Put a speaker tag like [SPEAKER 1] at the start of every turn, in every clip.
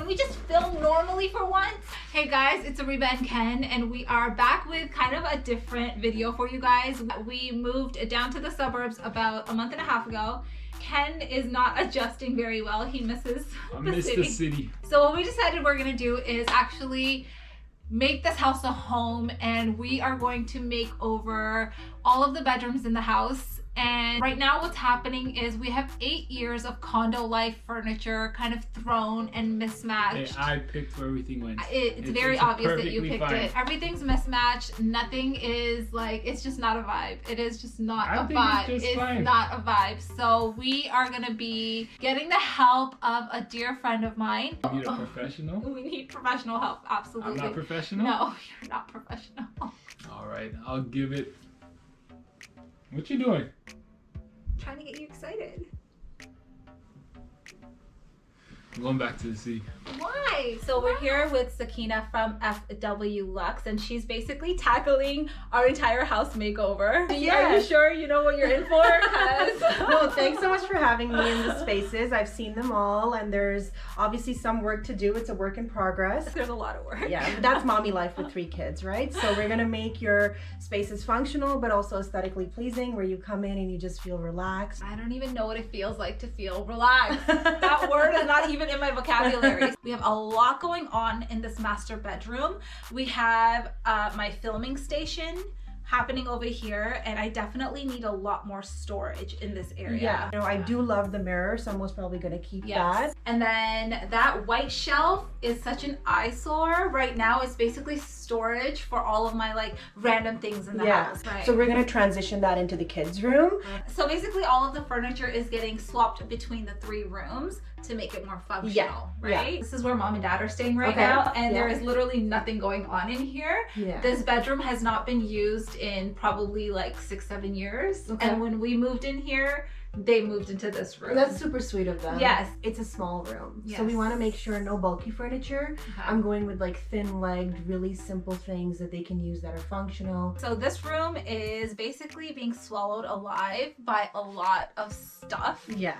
[SPEAKER 1] Can we just film normally for once? Hey guys, it's ARIBA and Ken, and we are back with kind of a different video for you guys. We moved down to the suburbs about a month and a half ago. Ken is not adjusting very well. He misses the city. So what we decided we're gonna do is actually make this house a home, and we are going to make over all of the bedrooms in the house. And right now what's happening is we have 8 years of condo life furniture kind of thrown and mismatched.
[SPEAKER 2] Hey, I picked where everything went.
[SPEAKER 1] It's very obvious that you picked it. Everything's mismatched. Nothing is like, it's just not a vibe. It is just not a vibe. It's not a vibe. So we are gonna be getting the help of a dear friend of mine.
[SPEAKER 2] You need a professional?
[SPEAKER 1] We need professional help, absolutely.
[SPEAKER 2] I'm not professional?
[SPEAKER 1] No, you're not professional.
[SPEAKER 2] All right, I'll give it. What you doing?
[SPEAKER 1] Trying to get you excited.
[SPEAKER 2] I'm going back to the sea.
[SPEAKER 1] Why? So we're here with Sakina from FW Luxe, and she's basically tackling our entire house makeover.
[SPEAKER 3] Yeah.
[SPEAKER 1] Are you sure you know what you're in for?
[SPEAKER 3] No, thanks so much for having me in the spaces. I've seen them all, and there's obviously some work to do. It's a work in progress.
[SPEAKER 1] There's a lot of work.
[SPEAKER 3] Yeah, but that's mommy life with 3 kids, right? So we're gonna make your spaces functional, but also aesthetically pleasing, where you come in and you just feel relaxed.
[SPEAKER 1] I don't even know what it feels like to feel relaxed. That word is not even in my vocabulary. We have a lot going on in this master bedroom. We have my filming station happening over here, and I definitely need a lot more storage in this area.
[SPEAKER 3] Yeah, you know, I do love the mirror, so I'm most probably gonna keep that.
[SPEAKER 1] And then that white shelf is such an eyesore right now. It's basically storage for all of my like random things in the house. Right.
[SPEAKER 3] So we're gonna transition that into the kids' room.
[SPEAKER 1] So basically all of the furniture is getting swapped between the 3 rooms to make it more functional, right? Yeah. This is where mom and dad are staying right now, and there is literally nothing going on in here. Yeah. This bedroom has not been used in probably like 6-7 years. And when we moved in here, they moved into this room.
[SPEAKER 3] That's super sweet of them.
[SPEAKER 1] Yes.
[SPEAKER 3] It's a small room. Yes. So we want to make sure no bulky furniture. I'm going with like thin-legged, really simple things that they can use that are functional.
[SPEAKER 1] So this room is basically being swallowed alive by a lot of stuff. Yeah.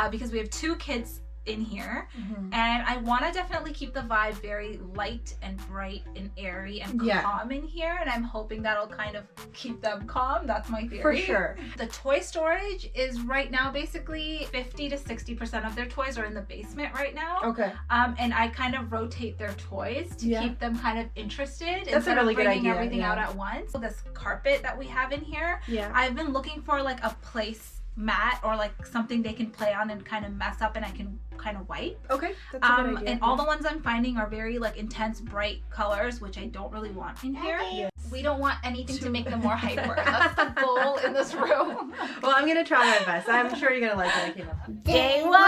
[SPEAKER 1] Because we have 2 kids in here, and I want to definitely keep the vibe very light and bright and airy and calm in here, and I'm hoping that'll kind of keep them calm. That's my theory.
[SPEAKER 3] For sure.
[SPEAKER 1] The toy storage is right now basically 50 to 60% of their toys are in the basement right now. Okay. And I kind of rotate their toys to keep them kind of interested.
[SPEAKER 3] That's a really good idea.
[SPEAKER 1] Bringing everything out at once. So this carpet that we have in here, I've been looking for like a place mat or like something they can play on and kind of mess up and I can kind of wipe.
[SPEAKER 3] Okay, that's a good idea.
[SPEAKER 1] And all the ones I'm finding are very like intense bright colors, which I don't really want in here. Yes. We don't want anything to make them more hyper. That's the goal in this room.
[SPEAKER 3] Well, I'm gonna try my best. I'm sure you're gonna like what I came up with.
[SPEAKER 1] Day one.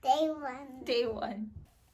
[SPEAKER 4] Day one.
[SPEAKER 1] Day one.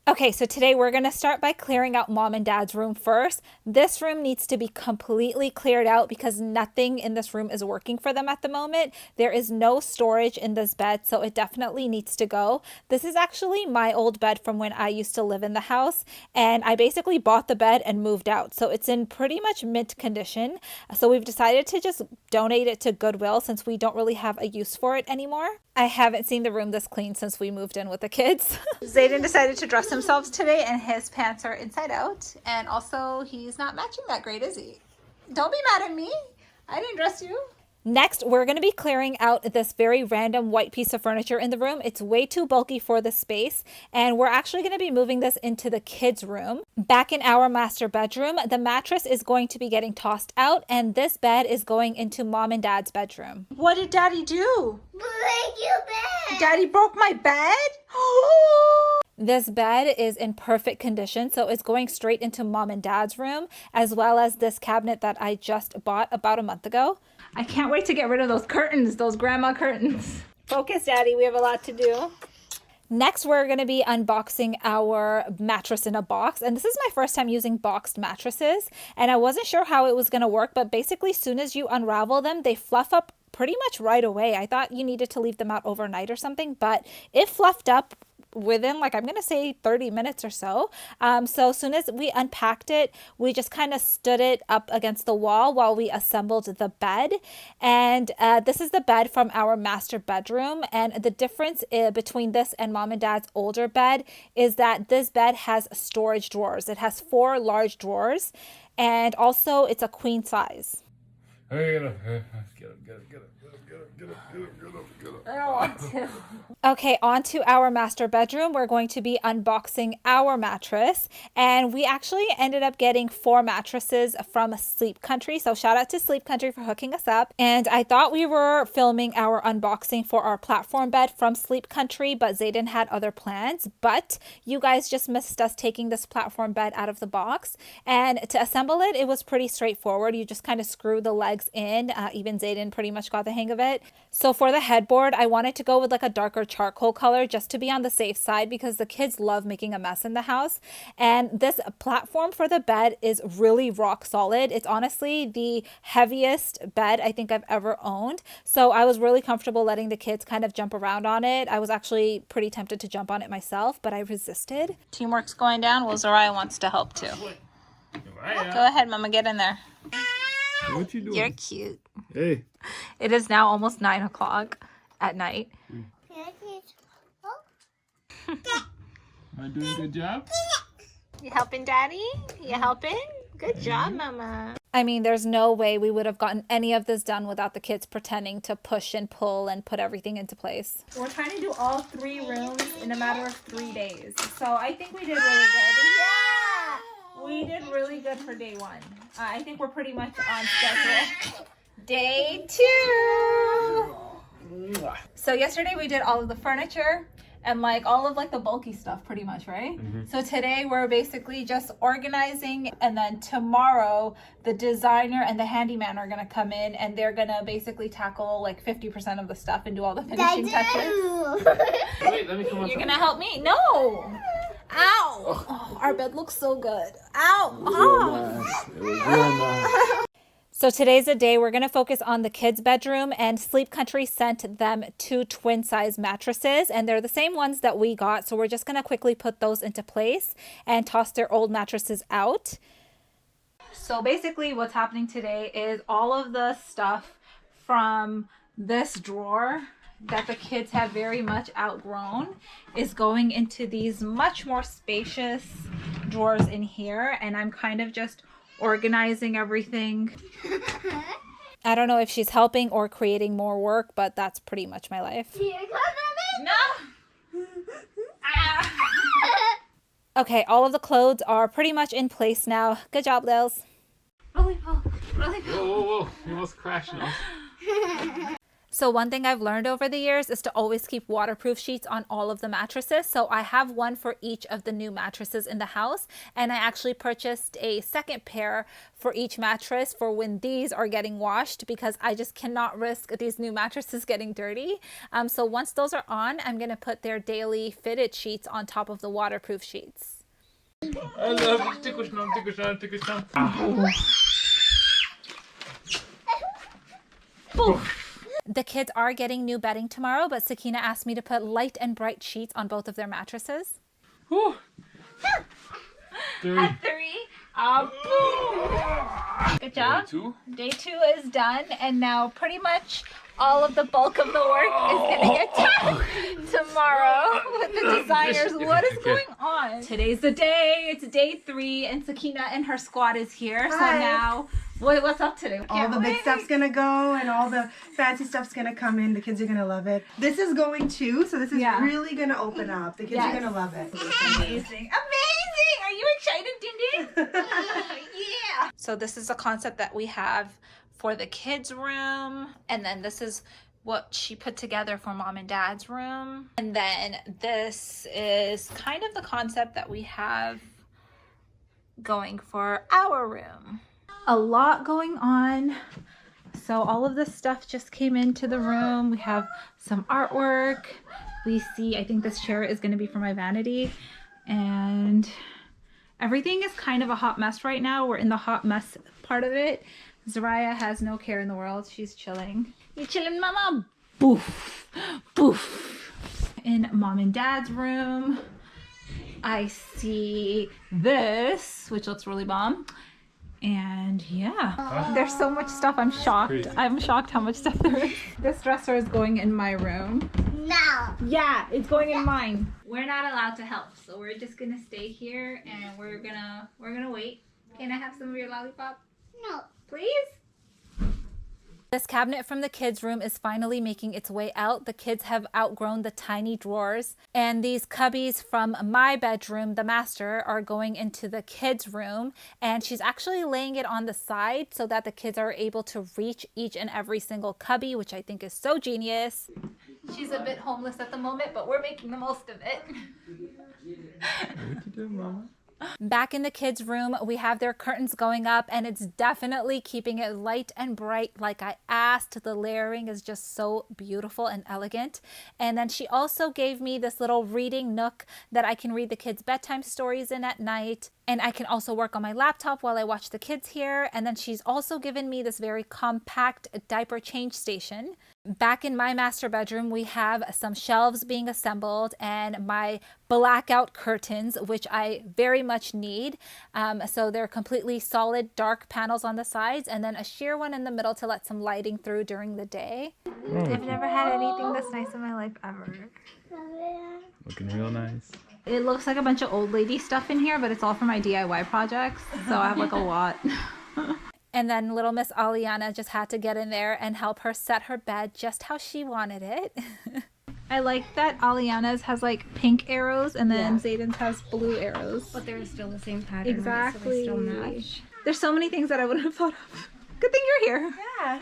[SPEAKER 1] Okay, so today we're going to start by clearing out mom and dad's room first. This room needs to be completely cleared out because nothing in this room is working for them at the moment. There is no storage in this bed, so it definitely needs to go. This is actually my old bed from when I used to live in the house, and I basically bought the bed and moved out. So it's in pretty much mint condition. So we've decided to just donate it to Goodwill since we don't really have a use for it anymore. I haven't seen the room this clean since we moved in with the kids. Zayden decided to dress himself today, and his pants are inside out, and also he's not matching that great, is he? Don't be mad at me. I didn't dress you. Next, we're going to be clearing out this very random white piece of furniture in the room. It's way too bulky for the space, and we're actually going to be moving this into the kids' room. Back in our master bedroom, the mattress is going to be getting tossed out, and this bed is going into mom and dad's bedroom. What did daddy do?
[SPEAKER 4] Break your bed.
[SPEAKER 1] Daddy broke my bed? This bed is in perfect condition, so it's going straight into mom and dad's room, as well as this cabinet that I just bought about a month ago. I can't wait to get rid of those curtains, those grandma curtains. Focus, Daddy, we have a lot to do. Next, we're going to be unboxing our mattress in a box. And this is my first time using boxed mattresses. And I wasn't sure how it was going to work, but basically, as soon as you unravel them, they fluff up pretty much right away. I thought you needed to leave them out overnight or something, but it fluffed up within like, I'm going to say 30 minutes or so. So as soon as we unpacked it, we just kind of stood it up against the wall while we assembled the bed. And this is the bed from our master bedroom. And the difference between this and mom and dad's older bed is that this bed has storage drawers. It has 4 large drawers, and also it's a queen size.
[SPEAKER 2] Hey, get up, get up, get up, get up.
[SPEAKER 1] I don't want to. Okay, on to our master bedroom. We're going to be unboxing Our Mattress. And we actually ended up getting 4 mattresses from Sleep Country. So shout out to Sleep Country for hooking us up. And I thought we were filming our unboxing for our platform bed from Sleep Country, but Zayden had other plans. But you guys just missed us taking this platform bed out of the box. And to assemble it, it was pretty straightforward. You just kind of screw the legs in. Even Zayden pretty much got the hang of it. So for the headboard, I wanted to go with like a darker charcoal color just to be on the safe side because the kids love making a mess in the house. And this platform for the bed is really rock solid. It's honestly the heaviest bed I think I've ever owned. So I was really comfortable letting the kids kind of jump around on it. I was actually pretty tempted to jump on it myself, but I resisted. Teamwork's going down. Well, Zariah wants to help too. Go ahead, Mama, get in there.
[SPEAKER 2] What you doing?
[SPEAKER 1] You're cute.
[SPEAKER 2] Hey.
[SPEAKER 1] It is now almost 9 o'clock at night.
[SPEAKER 2] Am I doing a good job?
[SPEAKER 1] You helping Daddy? You helping? Good job, Mama. I mean, there's no way we would have gotten any of this done without the kids pretending to push and pull and put everything into place. We're trying to do all 3 rooms in a matter of 3 days. So I think we did really good. Yeah! We did really good for day 1. I think we're pretty much on schedule. Day 2! So yesterday we did all of the furniture and like all of like the bulky stuff pretty much, right? So today we're basically just organizing, and then tomorrow the designer and the handyman are gonna come in and they're gonna basically tackle like 50% of the stuff and do all the finishing touches.
[SPEAKER 2] Wait, let me come on.
[SPEAKER 1] You're gonna help me? No! Ow! Oh, our bed looks so good. Ow! Oh.
[SPEAKER 2] It was real nice.
[SPEAKER 1] So today's the day we're going to focus on the kids' bedroom, and Sleep Country sent them 2 twin size mattresses, and they're the same ones that we got. So we're just going to quickly put those into place and toss their old mattresses out. So basically what's happening today is all of the stuff from this drawer that the kids have very much outgrown is going into these much more spacious drawers in here, and I'm kind of just organizing everything. I don't know if she's helping or creating more work, but that's pretty much my life. No. Okay, all of the clothes are pretty much in place now. Good job, Lils. Rolly ball, rolly ball.
[SPEAKER 2] Whoa, whoa, whoa. You almost crashed now.
[SPEAKER 1] So one thing I've learned over the years is to always keep waterproof sheets on all of the mattresses. So I have one for each of the new mattresses in the house. And I actually purchased a second pair for each mattress for when these are getting washed, because I just cannot risk these new mattresses getting dirty. So once those are on, I'm going to put their daily fitted sheets on top of the waterproof sheets.
[SPEAKER 2] I love it. Tickle snum, tickle snum, tickle snum.
[SPEAKER 1] Poof. The kids are getting new bedding tomorrow, but Sakina asked me to put light and bright sheets on both of their mattresses.
[SPEAKER 2] Whew. 3.
[SPEAKER 1] 3. Good job.
[SPEAKER 2] Day 2.
[SPEAKER 1] Day 2 is done, and now pretty much all of the bulk of the work is going to get done tomorrow with the designers. What is going on? Today's the day. It's day 3, and Sakina and her squad is here. So now, what's up today?
[SPEAKER 3] All the big stuff's gonna go, and all the fancy stuff's gonna come in. The kids are gonna love it. This is going too, so this is really gonna open up. The kids are gonna love it.
[SPEAKER 1] Amazing. Amazing. Are you excited, Dindy? Yeah. So this is the concept that we have for the kids' room, and then this is what she put together for mom and dad's room, and then this is kind of the concept that we have going for our room. A lot going on. So all of this stuff just came into the room. We have some artwork. We see, I think this chair is going to be for my vanity, and everything is kind of a hot mess right now. We're in the hot mess part of it. Zariah has no care in the world. She's chilling. You chilling, mama? Boof. Boof. in mom and dad's room. I see this, which looks really bomb. And yeah, there's so much stuff. I'm shocked.
[SPEAKER 2] Crazy.
[SPEAKER 1] I'm shocked how much stuff there is. This dresser is going in my room.
[SPEAKER 4] No.
[SPEAKER 1] Yeah, it's going in mine. We're not allowed to help, so we're just gonna stay here and we're gonna wait. Can I have some of your lollipop,
[SPEAKER 4] No.
[SPEAKER 1] please? This cabinet from the kids' room is finally making its way out. The kids have outgrown the tiny drawers, and these cubbies from my bedroom, the master, are going into the kids' room, and she's actually laying it on the side so that the kids are able to reach each and every single cubby, which I think is so genius. She's a bit homeless at the moment, but we're making the most of it.
[SPEAKER 2] What you doing, Mama?
[SPEAKER 1] Back in the kids' room, we have their curtains going up, and it's definitely keeping it light and bright like I asked. The layering is just so beautiful and elegant. And then she also gave me this little reading nook that I can read the kids' bedtime stories in at night. And I can also work on my laptop while I watch the kids here. And then she's also given me this very compact diaper change station. Back in my master bedroom, we have some shelves being assembled and my blackout curtains, which I very much need. So they're completely solid dark panels on the sides and then a sheer one in the middle to let some lighting through during the day. I've never had anything this nice in my life ever.
[SPEAKER 2] Looking real nice.
[SPEAKER 1] It looks like a bunch of old lady stuff in here, but it's all for my DIY projects. So I have like a lot. And then little Miss Aliana just had to get in there and help her set her bed just how she wanted it. I like that Aliana's has like pink arrows and then Zayden's has blue arrows.
[SPEAKER 5] But they're still the same pattern.
[SPEAKER 1] Exactly.
[SPEAKER 5] Right? So they still match.
[SPEAKER 1] There's so many things that I wouldn't have thought of. Good thing you're here.
[SPEAKER 3] Yeah.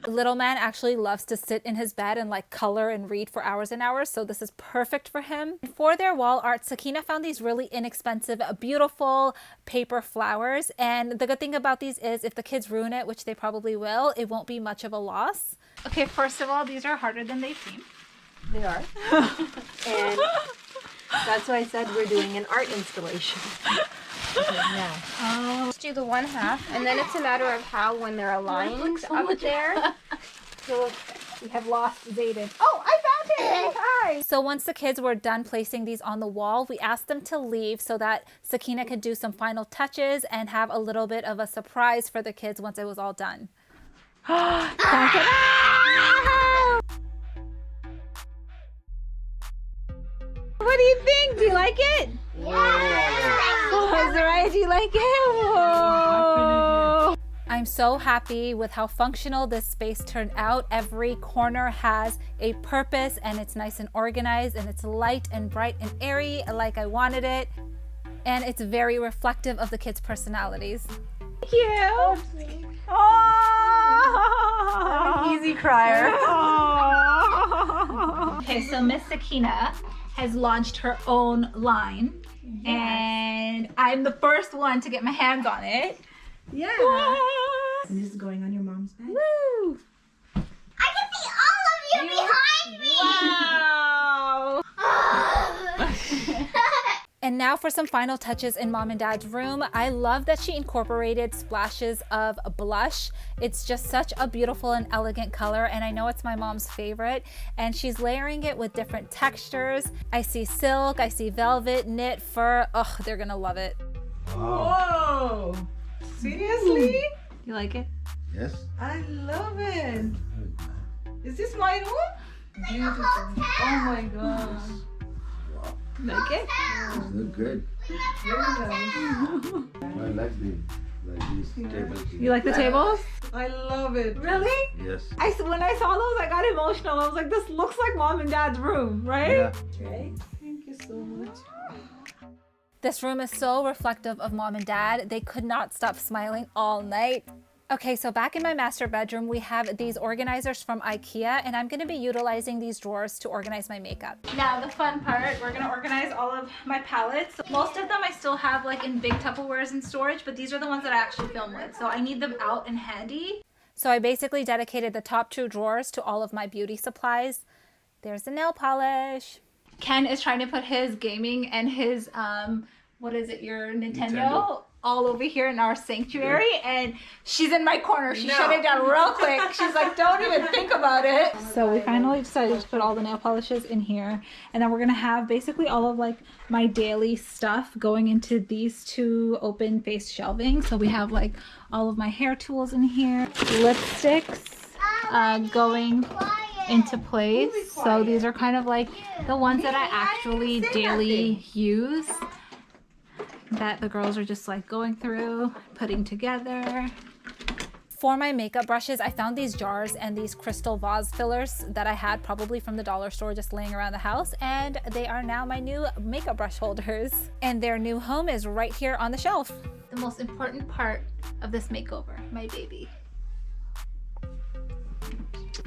[SPEAKER 1] Little man actually loves to sit in his bed and like color and read for hours and hours, so this is perfect for him. For their wall art, Sakina found these really inexpensive, beautiful paper flowers, and the good thing about these is if the kids ruin it, which they probably will, it won't be much of a loss. Okay, first of all, these are harder than they seem.
[SPEAKER 5] They are. And that's why I said we're doing an art installation. Yeah.
[SPEAKER 1] Oh.
[SPEAKER 5] Just do the one half, and then it's a matter of how, when they're aligned up there. So
[SPEAKER 1] We have lost Zayden. Oh, I found him! Hi! So once the kids were done placing these on the wall, we asked them to leave so that Sakina could do some final touches and have a little bit of a surprise for the kids once it was all done. What do you think? Do you like it? Oh, is it right? Do you like it? Whoa. I'm so happy with how functional this space turned out. Every corner has a purpose and it's nice and organized and it's light and bright and airy like I wanted it. And it's very reflective of the kids' personalities. Thank you. Oh.
[SPEAKER 5] easy crier.
[SPEAKER 1] Okay, so Miss Sakina has launched her own line. Yes. And I'm the first one to get my hands on it.
[SPEAKER 3] Yeah.
[SPEAKER 1] What?
[SPEAKER 3] And this is going on your mom's bed.
[SPEAKER 1] Woo!
[SPEAKER 4] I can see all of you behind me.
[SPEAKER 1] Wow! And now for some final touches in Mom and Dad's room. I love that she incorporated splashes of blush. It's just such a beautiful and elegant color, and I know it's my mom's favorite. And she's layering it with different textures. I see silk, I see velvet, knit, fur. Oh, they're gonna love it.
[SPEAKER 3] Whoa! Seriously?
[SPEAKER 1] You like it?
[SPEAKER 6] Yes.
[SPEAKER 3] I love it. Is this my room? Beautiful. Oh my god.
[SPEAKER 1] Like it?
[SPEAKER 6] It's look good.
[SPEAKER 3] Very nice.
[SPEAKER 6] I like these tables.
[SPEAKER 1] You like the tables?
[SPEAKER 3] I love it.
[SPEAKER 1] Really?
[SPEAKER 6] Yes.
[SPEAKER 1] When I saw those, I got emotional. I was like, this looks like Mom and Dad's room, right?
[SPEAKER 6] Yeah.
[SPEAKER 3] Right? Thank you so much.
[SPEAKER 1] This room is so reflective of Mom and Dad. They could not stop smiling all night. Okay, so back in my master bedroom, we have these organizers from IKEA, and I'm gonna be utilizing these drawers to organize my makeup. Now, the fun part, we're gonna organize all of my palettes. Most of them I still have like in big Tupperwares in storage, but these are the ones that I actually film with, so I need them out and handy. So I basically dedicated the top 2 drawers to all of my beauty supplies. There's the nail polish. Ken is trying to put his gaming and his, what is it, your Nintendo all over here in our sanctuary, and she's in my corner. She shut it down real quick. She's like, don't even think about it. So we finally decided to put all the nail polishes in here, and then we're gonna have basically all of like my daily stuff going into these two open face shelving. So we have like all of my hair tools in here, lipsticks going into place. So these are kind of like the ones that I actually daily use, that the girls are just like going through, putting together. For my makeup brushes, I found these jars and these crystal vase fillers that I had probably from the dollar store just laying around the house, and they are now my new makeup brush holders. And their new home is right here on the shelf. The most important part of this makeover, my baby.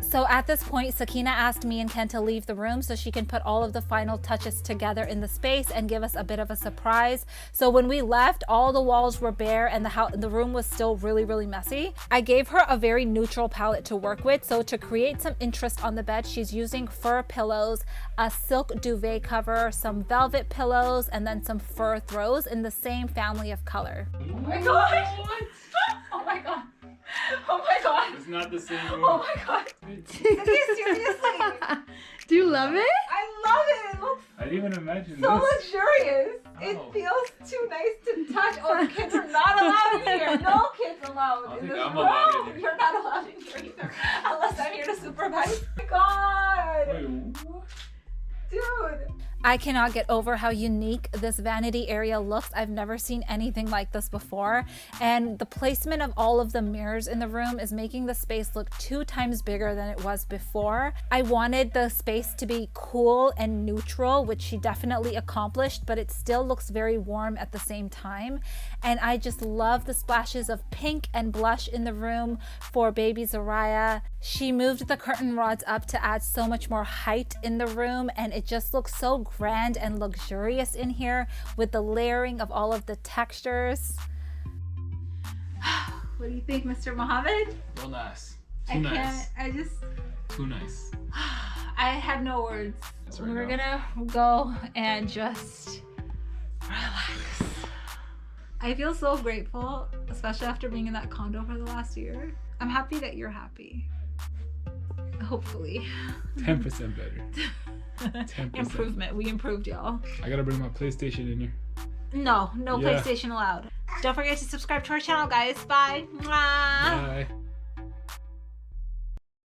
[SPEAKER 1] So at this point, Sakina asked me and Ken to leave the room so she can put all of the final touches together in the space and give us a bit of a surprise. So when we left, all the walls were bare and the room was still really, really messy. I gave her a very neutral palette to work with. So to create some interest on the bed, she's using fur pillows, a silk duvet cover, some velvet pillows, and then some fur throws in the same family of color.
[SPEAKER 2] Oh my god! What?
[SPEAKER 1] Oh my god. Oh my god.
[SPEAKER 2] It's not the same room.
[SPEAKER 1] Oh my god. Seriously.
[SPEAKER 5] Do you love it?
[SPEAKER 1] I love it. It looks
[SPEAKER 2] I didn't even imagine
[SPEAKER 1] so
[SPEAKER 2] this.
[SPEAKER 1] luxurious. It
[SPEAKER 2] Oh.
[SPEAKER 1] feels too nice to touch. Oh, the kids are not allowed in here. No kids allowed
[SPEAKER 2] I
[SPEAKER 1] in
[SPEAKER 2] think
[SPEAKER 1] this
[SPEAKER 2] I'm
[SPEAKER 1] room.
[SPEAKER 2] allowed in here.
[SPEAKER 1] You're not allowed in here either. Unless I'm here to supervise. Oh my god.
[SPEAKER 2] Wait, what?
[SPEAKER 1] Dude. I cannot get over how unique this vanity area looks. I've never seen anything like this before. And the placement of all of the mirrors in the room is making the space look 2 times bigger than it was before. I wanted the space to be cool and neutral, which she definitely accomplished, but it still looks very warm at the same time. And I just love the splashes of pink and blush in the room for baby Zariah. She moved the curtain rods up to add so much more height in the room, and it just looks so grand and luxurious in here with the layering of all of the textures. What do you think, Mr. Mohammed?
[SPEAKER 2] Real nice. Too nice.
[SPEAKER 1] Just,
[SPEAKER 2] Too nice.
[SPEAKER 1] I have no words.
[SPEAKER 2] That's right
[SPEAKER 1] We're
[SPEAKER 2] now.
[SPEAKER 1] gonna go and just relax. I feel so grateful, especially after being in that condo for the last year. I'm happy that you're happy. Hopefully.
[SPEAKER 2] 10% better. 10%.
[SPEAKER 1] Improvement. We improved, y'all.
[SPEAKER 2] I gotta bring my PlayStation in here.
[SPEAKER 1] No
[SPEAKER 2] Yeah.
[SPEAKER 1] PlayStation allowed. Don't forget to subscribe to our channel, guys. Bye. Mwah.
[SPEAKER 2] Bye.